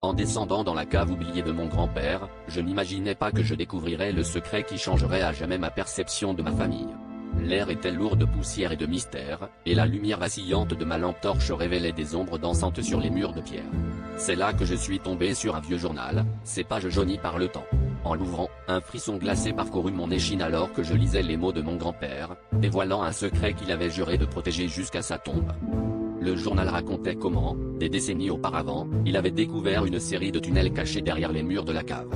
En descendant dans la cave oubliée de mon grand-père, je n'imaginais pas que je découvrirais le secret qui changerait à jamais ma perception de ma famille. L'air était lourd de poussière et de mystère, et la lumière vacillante de ma lampe torche révélait des ombres dansantes sur les murs de pierre. C'est là que je suis tombé sur un vieux journal, ses pages jaunies par le temps. En l'ouvrant, un frisson glacé parcourut mon échine alors que je lisais les mots de mon grand-père, dévoilant un secret qu'il avait juré de protéger jusqu'à sa tombe. Le journal racontait comment, des décennies auparavant, il avait découvert une série de tunnels cachés derrière les murs de la cave.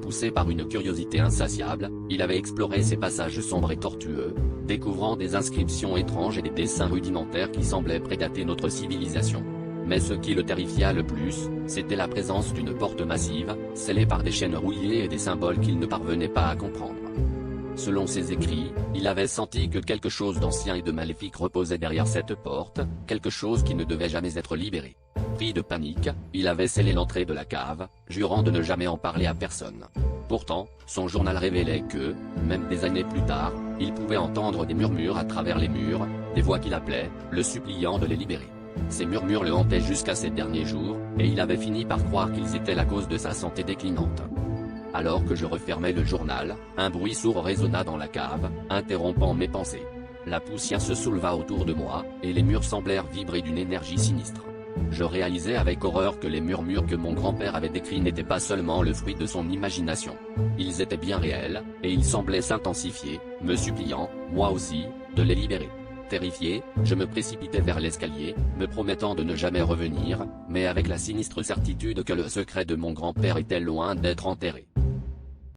Poussé par une curiosité insatiable, il avait exploré ces passages sombres et tortueux, découvrant des inscriptions étranges et des dessins rudimentaires qui semblaient prédater notre civilisation. Mais ce qui le terrifia le plus, c'était la présence d'une porte massive, scellée par des chaînes rouillées et des symboles qu'il ne parvenait pas à comprendre. Selon ses écrits, il avait senti que quelque chose d'ancien et de maléfique reposait derrière cette porte, quelque chose qui ne devait jamais être libéré. Pris de panique, il avait scellé l'entrée de la cave, jurant de ne jamais en parler à personne. Pourtant, son journal révélait que, même des années plus tard, il pouvait entendre des murmures à travers les murs, des voix qu'il appelait, le suppliant de les libérer. Ces murmures le hantaient jusqu'à ses derniers jours, et il avait fini par croire qu'ils étaient la cause de sa santé déclinante. Alors que je refermais le journal, un bruit sourd résonna dans la cave, interrompant mes pensées. La poussière se souleva autour de moi, et les murs semblèrent vibrer d'une énergie sinistre. Je réalisais avec horreur que les murmures que mon grand-père avait décrits n'étaient pas seulement le fruit de son imagination. Ils étaient bien réels, et ils semblaient s'intensifier, me suppliant, moi aussi, de les libérer. Terrifié, je me précipitais vers l'escalier, me promettant de ne jamais revenir, mais avec la sinistre certitude que le secret de mon grand-père était loin d'être enterré.